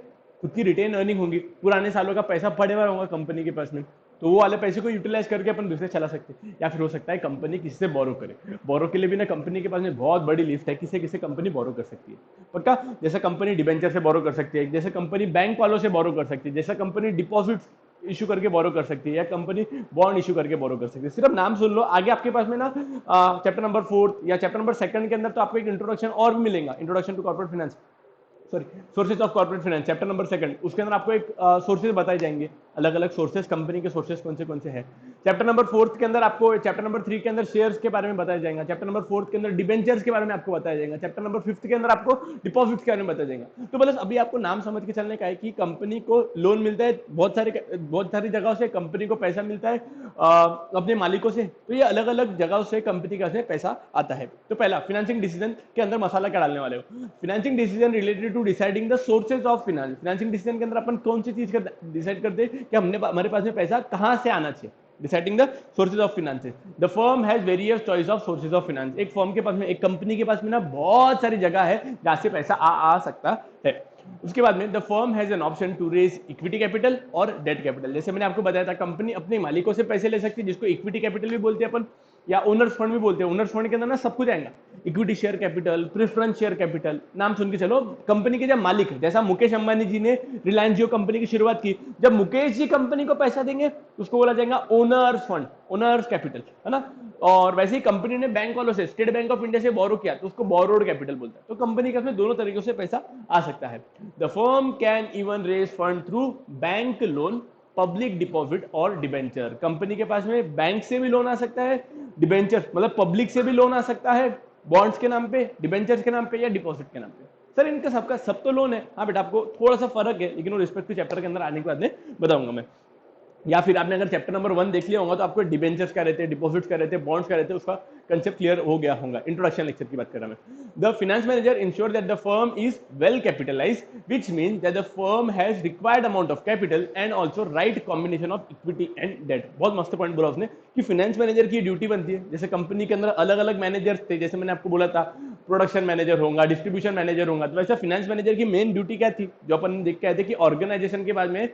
खुद की रिटेन अर्निंग होंगी, पुराने सालों का पैसा पड़े हुआ होगा कंपनी के पास में, तो वो वाले पैसे को यूटिलाइज करके अपन दूसरे चला सकते हैं। या फिर हो सकता है कंपनी किसी से बोरो करे। बोरो के लिए भी ना कंपनी के पास में बहुत बड़ी लिस्ट है, किसे किसे कंपनी बोरो कर सकती है। पक्का, जैसे कंपनी डिबेंचर से बोरो कर सकती है, जैसे कंपनी बैंक वालों से बोरो कर सकती है, जैसे कंपनी डिपॉजिट इशू करके बोरो कर सकती है, या कंपनी बॉन्ड इशू करके बोरो कर सकती है। सिर्फ नाम सुन लो, आगे आपके पास में ना चैप्टर नंबर 4 या चैप्टर नंबर 2 के अंदर तो आपको एक इंट्रोडक्शन और भी मिलेगा, introduction to corporate finance, sorry sources of corporate finance, chapter number 2, उसके अंदर आपको एक सोर्सेज बताए जाएंगे, अलग अलग सोर्सेज, कंपनी के सोर्सेज कौन से हैं। चैप्टर नंबर 4 के अंदर आपको, चैप्टर नंबर 3 के अंदर शेयर्स के बारे में बताया जाएगा, चैप्टर नंबर 4 के अंदर डिबेंचर्स के बारे में आपको बताया जाएगा, चैप्टर नंबर 5 के अंदर आपको डिपॉजिट्स के बारे में बताया जाएगा। तो बस अभी आपको नाम समझ के चलने का है कि कंपनी को लोन मिलता है बहुत सारी जगहों से, कंपनी को पैसा मिलता है अपने मालिकों से, तो ये अलग अलग जगहों से कंपनी का पैसा आता है। तो पहला फाइनेंसिंग डिसीजन के अंदर मसाला क्या डालने वाले हो? Financing decision related to deciding the sources of finance. Financing decision के अंदर अपन कौन सी चीज डिसाइड करते हैं कि हमारे पास में पैसा कहां से आना चाहिए। Deciding the sources of finance, the firm has various choice of sources of finance. एक फर्म के पास में, एक कंपनी के पास में ना बहुत सारी जगह है जहां से पैसा आ सकता है। उसके बाद में the firm has an option to raise equity capital और डेट कैपिटल। जैसे मैंने आपको बताया था कंपनी अपने मालिकों से पैसे ले सकती है, जिसको इक्विटी कैपिटल भी बोलते हैं अपन, या ओनर्स फंड भी बोलते हैं। ओनर्स फंड के अंदर ना सब कुछ आएगा, equity share capital, preference share capital, नाम सुन के चलो। कंपनी के जब मालिक, जैसा मुकेश अंबानी जी ने रिलायंस जियो कंपनी की शुरुआत की, जब मुकेश जी कंपनी को पैसा देंगे उसको बोला जाएगा ओनर्स फंड, ओनर्स कैपिटल, है ना। और वैसे ही कंपनी ने बैंक वालों से, स्टेट बैंक ऑफ इंडिया से बोरो किया तो उसको बोरोड कैपिटल बोलता है। तो कंपनी का दोनों तरीकों से पैसा आ सकता है। The firm can even raise fund through bank loan, public deposit और डिबेंचर। कंपनी के पास में बैंक से भी लोन आ सकता है, डिबेंचर मतलब पब्लिक से भी लोन आ सकता है, बॉन्ड्स के नाम पे, डिबेंचर्स के नाम पे, या डिपॉजिट के नाम पे। सर इनका सबका सब तो लोन है, हाँ बेटा आपको थोड़ा सा फर्क है, लेकिन वो रिस्पेक्टिव चैप्टर के अंदर आने के बाद में बताऊंगा मैं। या फिर आपने अगर चैप्टर नंबर 1 देख लिया होगा तो आपको डिबेंचर्स क्या रहते हैं, डिपॉजिट्स क्या रहते हैं, बॉन्ड्स क्या रहते हैं, उसका कंसेप्ट क्लियर हो गया होगा। इंट्रोडक्शन लेक्चर की बात कर रहा मैं। The finance manager insure that the firm is well capitalised, which means that the firm has required amount of capital and also right combination of equity and debt. बहुत मस्त पॉइंट बोला उसने कि फाइनेंस मैनेजर की ड्यूटी बनती है, जैसे कंपनी के अंदर अलग अलग मैनेजर्स थे, जैसे मैंने आपको बोला था प्रोडक्शन मैनेजर होगा, डिस्ट्रीब्यूशन मैनेजर होगा। तो वैसे फाइनेंस मैनेजर की मेन ड्यूटी क्या थी, जो अपन देख के आए थे कि ऑर्गेनाइजेशन के बाद में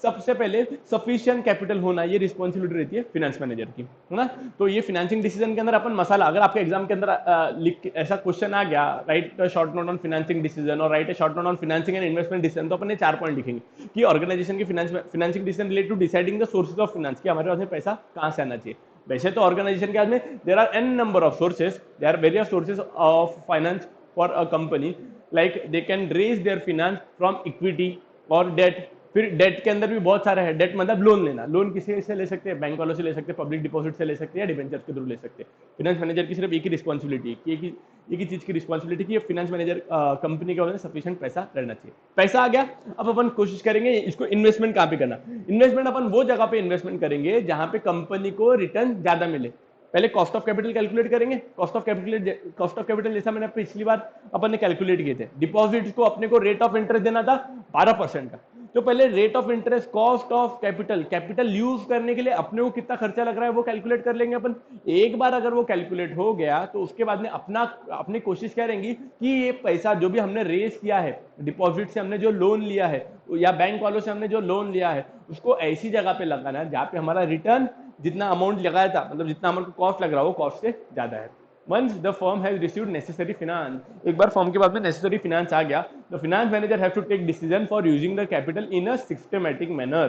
सबसे पहले सफिशिएंट कैपिटल होना, ये रिस्पॉन्सिबिलिटी रहती है फाइनेंस मैनेजर की, है ना। तो ये फाइनेंसिंग डिसीजन के अंदर अपन मसाला, अगर आपके एग्जाम के अंदर लिख ऐसा क्वेश्चन आ गया, write short note on financing decision और write short note on financing and investment decision, तो अपन ने 4 पॉइंट लिखेंगे कि ऑर्गेनाइजेशन की financing decision related to deciding the sources of finance, कि हमारे पास में पैसा कहां से आना चाहिए। वैसे तो ऑर्गेनाइजेशन के में there are an number of sources, there are various sources of finance for a company, like they can raise their finance from equity और डेट। फिर डेट के अंदर भी बहुत सारे हैं, डेट मतलब लोन लेना, लोन किसी से ले सकते हैं, बैंक वालों से ले सकते हैं, पब्लिक डिपॉजिट से ले सकते हैं, या डिबेंचर के थ्रू ले सकते हैं। फाइनेंस मैनेजर की सिर्फ एक ही रिस्पॉन्सिबिलिटी, एक ही चीज की रिस्पॉन्सिबिलिटी की फाइनेंस मैनेजर कंपनी के पास सफिशिएंट पैसा रहना चाहिए। पैसा आ गया, अब अपन कोशिश करेंगे इसको इन्वेस्टमेंट कहाँ पे करना। इन्वेस्टमेंट अपन वो जगह पे इन्वेस्टमेंट करेंगे जहां पे कंपनी को रिटर्न ज्यादा मिले। पहले कॉस्ट ऑफ कैपिटल कैलकुलेट करेंगे। कॉस्ट ऑफ कैपिटल जैसा मैंने पिछली बार अपन ने कैलकुलेट किए थे, डिपॉजिट्स को अपने को रेट ऑफ इंटरेस्ट देना था 12% का। तो पहले rate of interest, cost of capital use करने के लिए अपने को कितना खर्चा लग रहा है वो कैलकुलेट कर लेंगे अपन। एक बार अगर वो कैलकुलेट हो गया तो उसके बाद में अपनी कोशिश करेंगे कि ये पैसा जो भी हमने रेज किया है, डिपॉजिट से हमने जो लोन लिया है या बैंक वालों से हमने जो लोन लिया है, उसको ऐसी जगह पे लगाना है जहां पे हमारा रिटर्न जितना अमाउंट लगाया था, मतलब जितना हमारे को कॉस्ट लग रहा है वो कॉस्ट से ज्यादा है। Once the firm has received necessary finance, एक बार फर्म के बाद में necessary finance आ गया, the finance manager has to take decision for using the capital in a systematic manner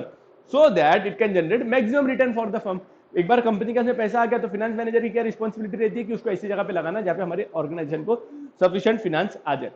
so that it can generate maximum return for the firm। एक बार कंपनी के अंदर पैसा आ गया तो फाइनेंस मैनेजर की क्या रिस्पॉन्सिबिलिटी रहती है कि उसको ऐसी जगह पे लगाना जहाँ पे हमारे ऑर्गेनाइजेशन को सफिशिएंट फाइनेंस आ जाए।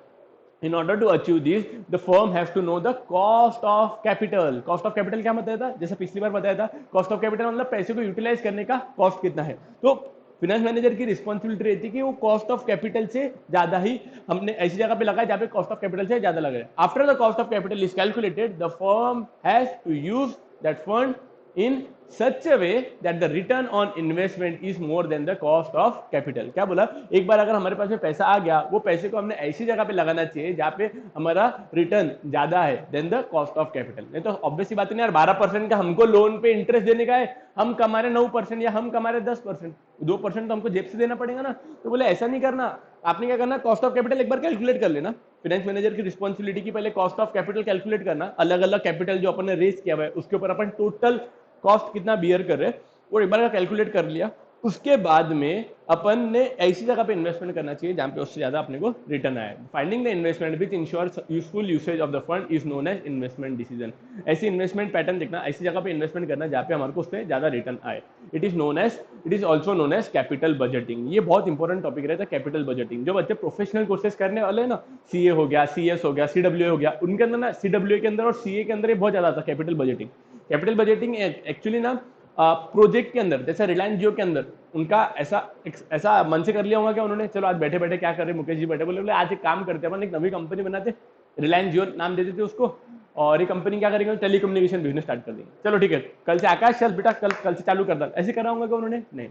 In order to achieve this, the firm has to know the cost of capital। cost of capital क्या मतलब था, जैसे पिछली बार बताया था, cost of capital मतलब पैसे को यूटिलाइज करने का कॉस्ट कितना है। तो फाइनेंस मैनेजर की रिस्पॉन्सिबिलिटी रहती है कि वो कॉस्ट ऑफ कैपिटल से ज्यादा ही हमने ऐसी जगह पे लगाया जहाँ पे कॉस्ट ऑफ कैपिटल से ज्यादा लग रहा है। After the cost of capital is calculated, the firm has to use that fund in such a way that the return on investment is more than the cost of capital। क्या बोला, एक बार अगर हमारे पास में पैसा आ गया, वो पैसे को हमने ऐसी जगह पे लगाना चाहिए जहाँ पे हमारा रिटर्न ज्यादा है than the cost of capital. नहीं तो ऑब्वियसली बात नहीं यार, 12% का हमको लोन पे इंटरेस्ट देने का है, हम कमा रहे 9% या हम कमा रहे 10%, 2% तो हमको जेब से देना पड़ेगा ना। तो बोले ऐसा नहीं करना, आपने क्या करना, कॉस्ट ऑफ कैपिटल एक बार कैलकुलेट कर लेना। फाइनेंस मैनेजर की रिस्पॉन्सिबिलिटी की पहले कॉस्ट ऑफ कैपिटल कैलकुलेट करना, अलग अलग कैपिटल जो अपन ने रेज किया हुआ है उसके ऊपर अपन टोटल कॉस्ट कितना बियर कर रहे हैं वो एक बार का कैलकुलेट कर लिया। उसके बाद में अपन ने ऐसी जगह पे इन्वेस्टमेंट करना चाहिए जहां पे उससे ज्यादा अपने को रिटर्न आए। Finding the investment which insures useful usage of the fund is known as investment decision. ऐसी इन्वेस्टमेंट पैटर्न देखना, ऐसी जगह पे इन्वेस्टमेंट करना जहां पे हमारे को उससे ज्यादा रिटर्न आए। It is also known as capital budgeting. ये बहुत इंपॉर्टेंट टॉपिक रहता है कैपिटल बजटिंग। जो बच्चे प्रोफेशनल कोर्सेज करने वाले हैं ना, सीए हो गया, सीएस हो गया, सीडब्ल्यू हो गया, उनके अंदर ना, सीडब्ल्यू के अंदर और सीए के अंदर ये बहुत ज्यादा आता है capital budgeting. Capital budgeting actually ना प्रोजेक्ट के अंदर, जैसे रिलायंस जियो के अंदर उनका ऐसा मन से कर लिया होगा कि उन्होंने चलो आज बैठे बैठे क्या कर रहे, मुकेश जी बैठे बोले आज एक काम करते हैं, अपन एक नवी कंपनी बनाते, रिलायंस जियो नाम दे देते उसको, और ये कंपनी क्या करेंगे, टेलीकम्युनिकेशन बिजनेस स्टार्ट कर देंगे। चलो ठीक है, कल से आकाश चल बेटा कल से चालू कर दे, ऐसे करा होगा उन्होंने? नहीं।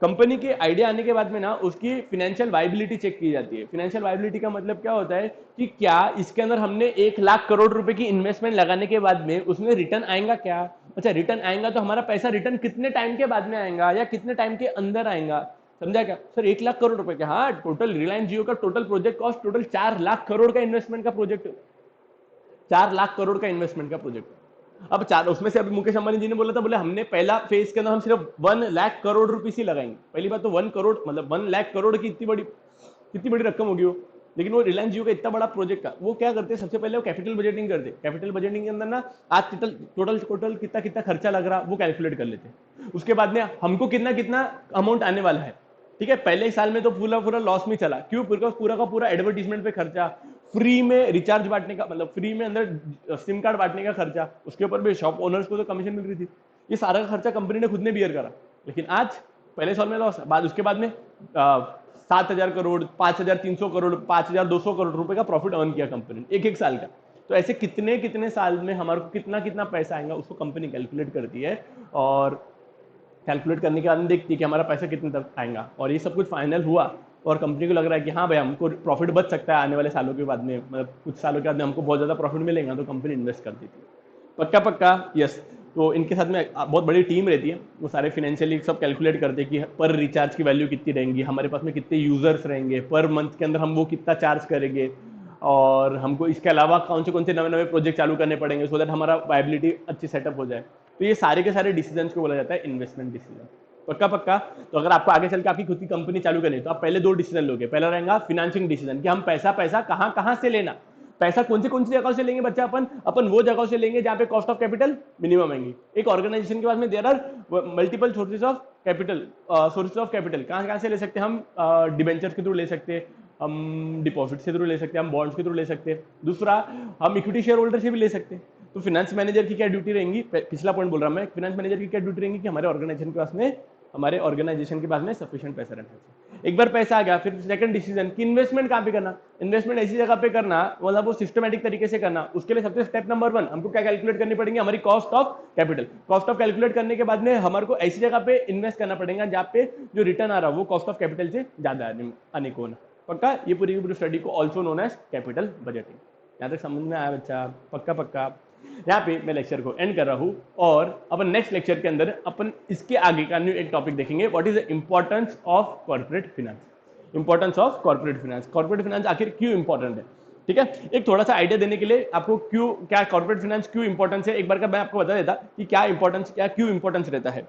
कंपनी के आइडिया आने के बाद में ना उसकी फाइनेंशियल वायबिलिटी चेक की जाती है। फाइनेंशियल वायबिलिटी का मतलब क्या होता है कि क्या इसके अंदर हमने 1 लाख करोड़ रुपए की इन्वेस्टमेंट लगाने के बाद में उसमें रिटर्न आएगा क्या। अच्छा, रिटर्न आएगा तो हमारा पैसा रिटर्न कितने टाइम के बाद में आएगा या कितने टाइम के अंदर आएगा, समझा क्या सर? 1 लाख करोड़ रुपए का, हाँ, टोटल रिलायंस जियो का total project cost total 4 lakh crore का इन्वेस्टमेंट का प्रोजेक्ट, 4 लाख करोड़ का इन्वेस्टमेंट का प्रोजेक्ट। अब चार उसमें से अभी मुकेश अंबानी जी ने बोला था, बोले हमने पहला फेज के अंदर हम सिर्फ 1 लाख करोड़ रुपीस ही लगाएंगे। पहली बात तो 1 करोड़ मतलब 1 लाख करोड़ की कितनी बड़ी रकम होगी वो। लेकिन वो रिलायंस जियो का इतना बड़ा प्रोजेक्ट का वो क्या करते हैं, सबसे पहले वो कैपिटल बजटिंग करते। कैपिटल बजटिंग के अंदर ना आज टोटल कितना खर्चा लग रहा वो कैलकुलेट कर लेते हैं। उसके बाद में हमको कितना अमाउंट आने वाला है, ठीक है। पहले साल में तो पूरा लॉस में चला, क्यों? पूरा का पूरा एडवर्टीजमेंट पे खर्चा, फ्री में रिचार्ज बांटने का, मतलब फ्री में अंदर सिम कार्ड बांटने का खर्चा, उसके ऊपर भी शॉप ओनर्स को तो कमीशन मिल रही थी। ये सारा खर्चा कंपनी ने खुद ने बियर करा। लेकिन आज पहले साल में लॉस, उसके बाद में 7,000 करोड़, 5,300 करोड़, 5,200 करोड़ रुपए का प्रॉफिट अर्न किया कंपनी ने एक साल का। तो ऐसे कितने साल में हमारे को कितना पैसा आएगा उसको कंपनी कैलकुलेट करती है, और कैलकुलेट करने के बाद देखती है कि हमारा पैसा कितने तक आएगा। और ये सब कुछ फाइनल हुआ और कंपनी को लग रहा है कि हाँ भाई हमको प्रॉफिट बच सकता है आने वाले सालों के बाद में, मतलब कुछ सालों के बाद में हमको बहुत ज्यादा प्रॉफिट मिलेगा, तो कंपनी इन्वेस्ट कर देती है। पक्का यस। तो इनके साथ में बहुत बड़ी टीम रहती है, वो सारे फिनेंशियली सब कैलकुलेट करते हैं कि पर रिचार्ज की वैल्यू कितनी रहेंगी, हमारे पास में कितने यूजर्स रहेंगे, पर मंथ के अंदर हम वो कितना चार्ज करेंगे, और हमको इसके अलावा कौन से नए नए प्रोजेक्ट चालू करने पड़ेंगे सो दैट हमारा वायबिलिटी अच्छी सेटअप हो जाए। तो ये सारे के सारे डिसीजन को बोला जाता है इन्वेस्टमेंट डिसीजन। पक्का पक्का। तो अगर आपको आगे चल के आपकी खुद की कंपनी चालू करनी है तो आप पहले 2 डिसीजन लोगे। पहला रहेगा फिनेंशिंग डिसीजन कि हम पैसा कहाँ कहाँ से लेना, पैसा कौन सी जगह से लेंगे बच्चा, अपन वो जगह से लेंगे जहाँ पे कॉस्ट ऑफ कैपिटल मिनिमम आएंगी। एक ऑर्गेनाइजेशन के पास में there are multiple sources of capital, कहाँ से ले सकते हैं हम, डिबेंचर के थ्रू ले सकते हैं, हम डिपॉजिट के थ्रू ले सकते हैं, हम बॉन्ड्स के थ्रू ले सकते हैं, दूसरा हम इक्विटी शेयर होल्डर से भी ले सकते हैं। तो फाइनेंस मैनेजर की क्या ड्यूटी रहेंगी, पिछला पॉइंट बोल रहा मैं, फाइनेंस मैनेजर की क्या ड्यूटी रहेंगी कि हमारे ऑर्गेनाइजेशन के पास में सफिशिएंट पैसा रहना चाहिए। एक बार पैसा आ गया, फिर सेकंड डिसीजन कि इन्वेस्टमेंट कहाँ पे करना, इन्वेस्टमेंट ऐसी जगह पे करना, मतलब वो सिस्टमेटिक तरीके से करना। उसके लिए सबसे स्टेप नंबर 1 हमको क्या कैलकुलेट करनी पड़ेगी, हमारी cost of capital. Cost of calculate करने के बाद में हमारे को ऐसी जगह पे इन्वेस्ट करना पड़ेगा जहाँ पे जो रिटर्न आ रहा है वो कॉस्ट ऑफ कैपिटल से ज्यादा आने को ना। पक्का। ये पूरी की पूरी स्टडी को also known as capital budgeting. यहाँ तक समझ में आया बच्चा? पक्का पक्का। यहाँ पे मैं लेक्चर को एंड कर रहा हूँ और अपन नेक्स्ट लेक्चर के अंदर अपन इसके आगे का न्यू एक टॉपिक देखेंगे, what is the importance of corporate finance. Importance of corporate finance, corporate finance आखिर क्यों इंपॉर्टेंट है। ठीक है, एक थोड़ा सा आइडिया देने के लिए आपको क्या कॉर्पोरेट फाइनेंस क्यों इंपॉर्टेंस है, एक बार का मैं आपको बता देता कि क्यों इंपॉर्टेंस रहता है।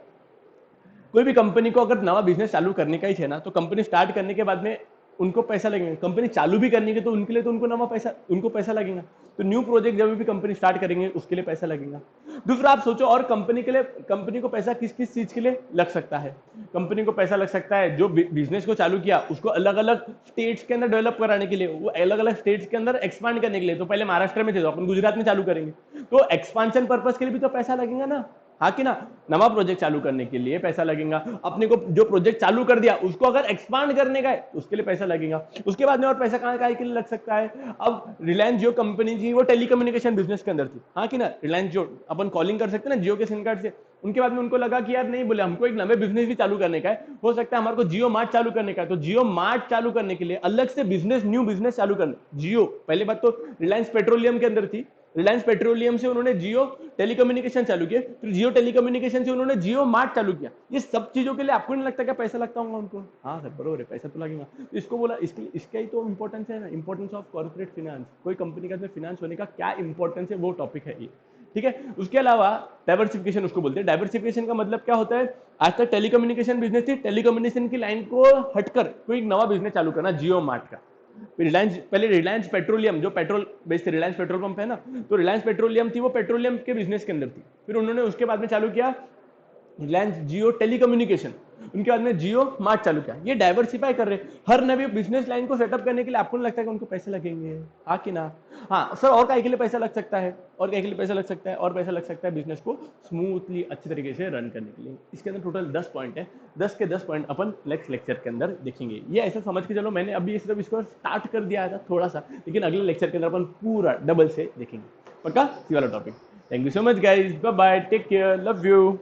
कोई भी कंपनी को अगर नवा बिजनेस चालू करने का ही है ना, तो कंपनी स्टार्ट करने के बाद में उनको पैसा लगेगा। कंपनी चालू भी करनी है तो उनके लिए तो उनको पैसा लगेगा। तो न्यू प्रोजेक्ट जब भी कंपनी स्टार्ट करेंगे उसके लिए पैसा लगेगा। दूसरा आप सोचो, और कंपनी को पैसा किस किस चीज के लिए लग सकता है। कंपनी को पैसा लग सकता है जो बिजनेस को चालू किया उसको अलग अलग स्टेट्स के अंदर डेवलप कराने के लिए, वो अलग अलग स्टेट्स के अंदर एक्सपांड करने के लिए। तो पहले महाराष्ट्र में थे तो अपन गुजरात में चालू करेंगे, तो एक्सपांशन पर्पज के लिए भी तो पैसा लगेगा ना, हाँ कि ना। नवा प्रोजेक्ट चालू करने के लिए पैसा लगेगा, अपने को जो प्रोजेक्ट चालू कर दिया उसको अगर एक्सपांड करने का है तो उसके लिए पैसा लगेगा। उसके बाद में और पैसा कहाँ के लिए लग सकता है। अब रिलायंस जियो कंपनी थी, वो टेलीकम्युनिकेशन बिजनेस के अंदर थी, हाँ कि ना। रिलायंस जियो अपन कॉलिंग कर सकते हैं ना जियो के सिम कार्ड से। उनके बाद में उनको लगा कि यार नहीं, बोले हमको एक नवे बिजनेस भी चालू करने का है, हो सकता है हमारे को जियो मार्ट चालू करने का है। तो जियो मार्ट चालू करने के लिए अलग से न्यू बिजनेस चालू करना। जियो पहले बात तो रिलायंस पेट्रोलियम के अंदर थी, रिलायंस पेट्रोलियम से उन्होंने जियो टेलीकम्युनिकेशन चालू किया, फिर जियो टेलीकम्युनिकेशन से उन्होंने जियो मार्ट चालू किया। ये सब चीजों के लिए आपको नहीं लगता क्या पैसा लगता होगा उनको? हाँ सर बरोबर है, पैसा तो लगेगा। तो इसको बोला, इसका ही तो इंपॉर्टेंस है ना, इंपॉर्टेंस ऑफ कॉर्पोरेट फाइनेंस। कोई कंपनी का फाइनेंस होने का क्या इंपॉर्टेंस है, वो टॉपिक है ये। ठीक है, उसके अलावा डाइवर्सिफिकेशन उसको बोलते हैं। डाइवर्सिफिकेशन का मतलब क्या होता है, आज तक टेलीकम्युनिकेशन बिजनेस थी, टेलीकम्युनिकेशन की लाइन को हटकर कोई नवा बिजनेस चालू करना, जियो मार्ट का। पहले रिलायंस पेट्रोलियम, जो petrol based Reliance petrol pump है ना, तो रिलायंस पेट्रोलियम थी, वो पेट्रोलियम के बिजनेस के अंदर थी। फिर उन्होंने उसके बाद में चालू किया रिलायंस जियो टेलीकम्युनिकेशन, उनके बाद में जियो मार्ट चालू किया। ये डाइवर्सिफाई कर रहे हैं। हर नवी बिजनेस लाइन को सेटअप करने के लिए आपको नहीं लगता है कि उनको पैसे लगेंगे, हाँ कि ना। हाँ सर, और काय के लिए पैसा लग सकता है, और काय के लिए पैसा लग सकता है, और पैसा लग सकता है बिजनेस को स्मूथली अच्छी तरीके से रन करने के लिए। इसके अंदर टोटल 10 पॉइंट है, 10 के 10 पॉइंट अपन नेक्स्ट लेक्चर के अंदर देखेंगे। ये ऐसा समझ के चलो, मैंने अभी सिर्फ इसको स्टार्ट कर दिया था थोड़ा सा, लेकिन अगले लेक्चर के अंदर अपन पूरा डबल से देखेंगे। पक्का, ये वाला topic. Thank you so much guys, bye bye, take care, love you.